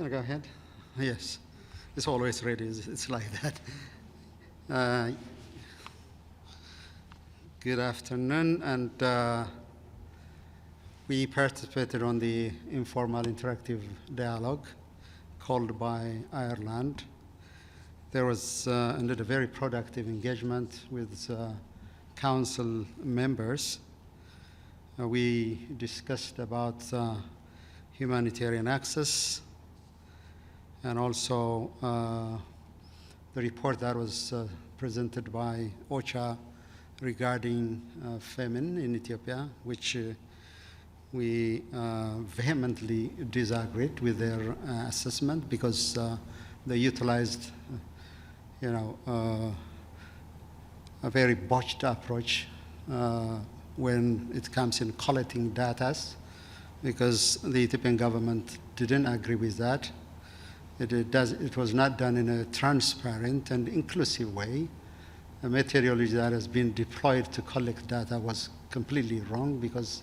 Can I go ahead? Yes. It's always ready. It's like that. Good afternoon, and we participated on the informal interactive dialogue called by Ireland. There was indeed a very productive engagement with council members. We discussed about humanitarian access, and also the report that was presented by OCHA regarding famine in Ethiopia, which we vehemently disagreed with their assessment because they utilized, a very botched approach when it comes in collecting data, because the Ethiopian government didn't agree with that. It was not done in a transparent and inclusive way. The methodology that has been deployed to collect data was completely wrong because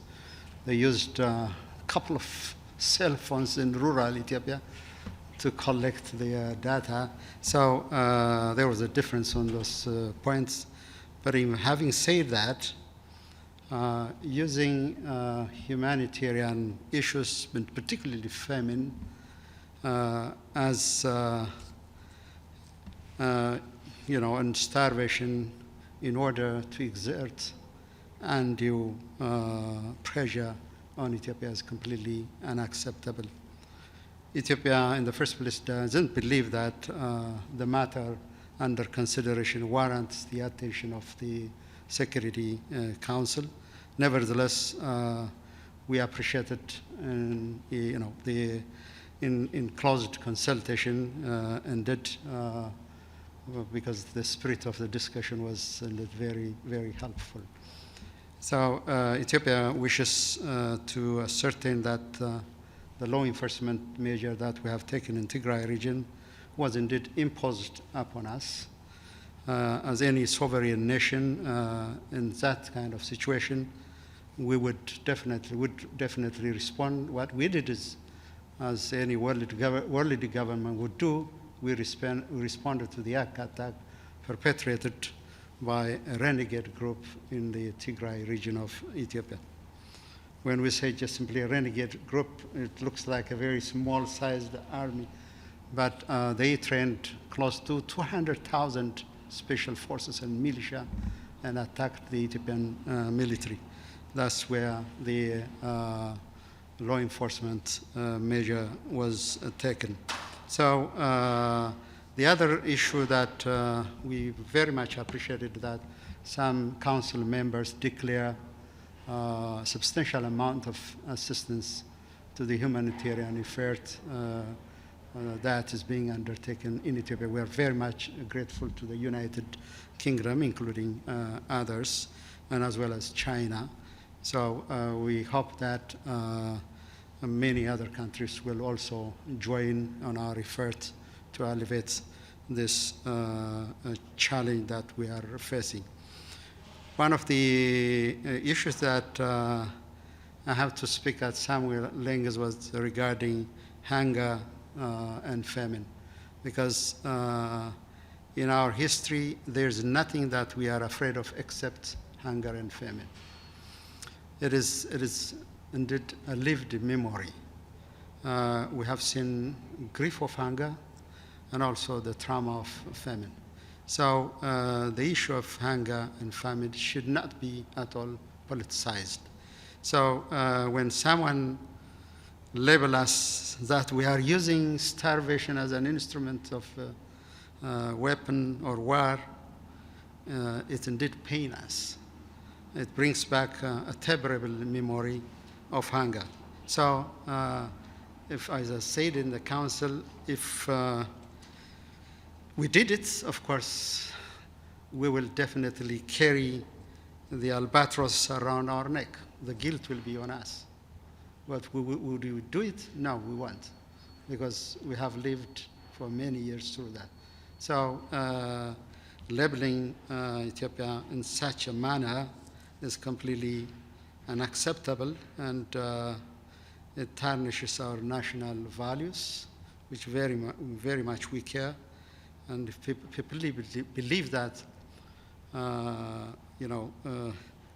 they used a couple of cell phones in rural Ethiopia to collect the data. So there was a difference on those points. But having said that, using humanitarian issues, and particularly famine, as and starvation in order to exert undue pressure on Ethiopia is completely unacceptable. Ethiopia, in the first place, doesn't believe that the matter under consideration warrants the attention of the Security Council. Nevertheless, we appreciated in closed consultation and did because the spirit of the discussion was very, very helpful. So Ethiopia wishes to ascertain that the law enforcement measure that we have taken in Tigray region was indeed imposed upon us. As any sovereign nation in that kind of situation, we would definitely respond. What we did is, as any worldly government would do, we responded to the attack perpetrated by a renegade group in the Tigray region of Ethiopia. When we say just simply a renegade group, it looks like a very small-sized army, but they trained close to 200,000 special forces and militia and attacked the Ethiopian military. That's where the law enforcement measure was taken. So the other issue that we very much appreciated that some council members declare substantial amount of assistance to the humanitarian effort that is being undertaken in Ethiopia. We are very much grateful to the United Kingdom, including others, and as well as China. So we hope that many other countries will also join on our effort to alleviate this challenge that we are facing. One of the issues that I have to speak at some length was regarding hunger and famine, because in our history there's nothing that we are afraid of except hunger and famine. It is indeed a lived memory. We have seen grief of hunger and also the trauma of famine. So the issue of hunger and famine should not be at all politicized. So when someone labels us that we are using starvation as an instrument of weapon or war, it indeed pains us. It brings back a terrible memory of hunger. So if, as I said in the council, if we did it, of course, we will definitely carry the albatross around our neck. The guilt will be on us. But would we do it? No, we won't, because we have lived for many years through that. So labeling Ethiopia in such a manner is completely unacceptable, and it tarnishes our national values, which very much we care. And if people believe that,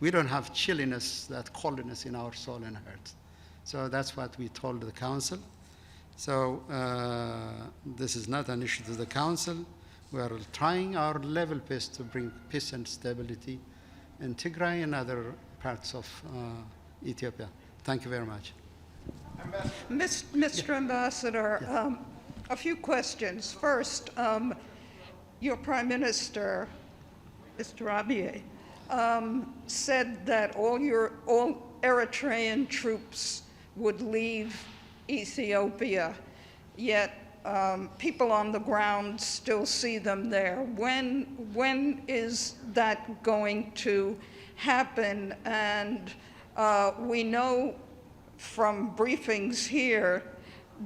we don't have chilliness, that coldness in our soul and heart. So that's what we told the council. So this is not an issue to the council. We are trying our level best to bring peace and stability in Tigray and other parts of Ethiopia. Thank you very much. Mr. Ambassador, a few questions. First, your Prime Minister, Mr. Abiy, said that all Eritrean troops would leave Ethiopia, yet people on the ground still see them there. When is that going to happen? And we know from briefings here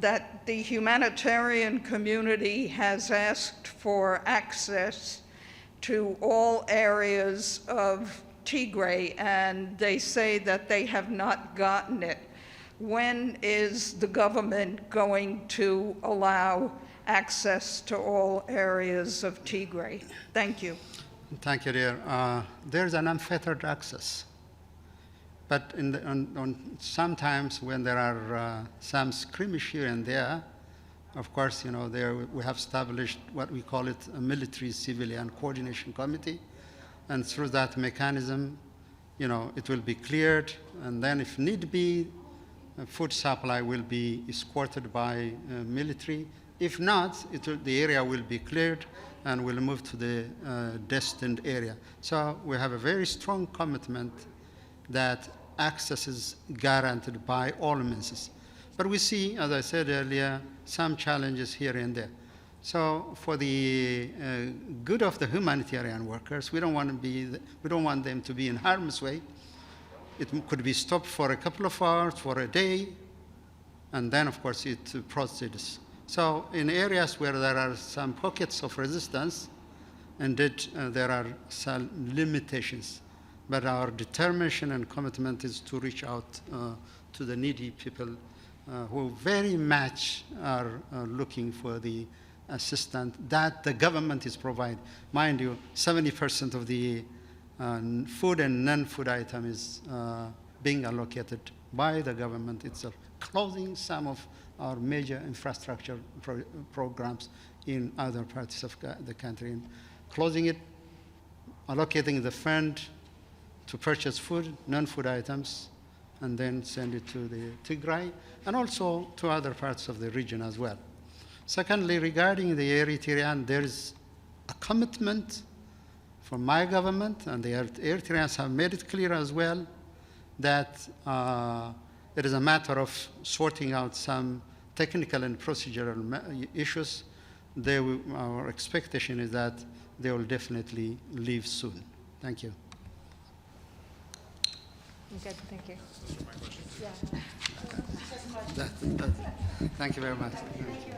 that the humanitarian community has asked for access to all areas of Tigray, and they say that they have not gotten it. When is the government going to allow access to all areas of Tigray? Thank you. Thank you, dear. There's an unfettered access. But sometimes when there are some skirmish here and there, of course, we have established what we call it a military-civilian coordination committee, and through that mechanism, it will be cleared, and then if need be, food supply will be escorted by military. If not, the area will be cleared and will move to the destined area. So we have a very strong commitment that access is guaranteed by all means. But we see, as I said earlier, some challenges here and there. So for the good of the humanitarian workers, we don't want them to be in harm's way. It could be stopped for a couple of hours, for a day, and then, of course, it proceeds. So in areas where there are some pockets of resistance, indeed, there are some limitations. But our determination and commitment is to reach out to the needy people who very much are looking for the assistance that the government is providing. Mind you, 70% of the food and non-food item is being allocated by the government itself, closing some of our major infrastructure programs in other parts of the country, and closing it, allocating the fund to purchase food, non-food items, and then send it to the Tigray, and also to other parts of the region as well. Secondly, regarding the Eritrean, there is a commitment from my government, and the Eritreans have made it clear as well, that it is a matter of sorting out some technical and procedural issues. Our expectation is that they will definitely leave soon. Thank you. Good, thank you. Those are my questions. Yeah. Thank you very much. Thank you.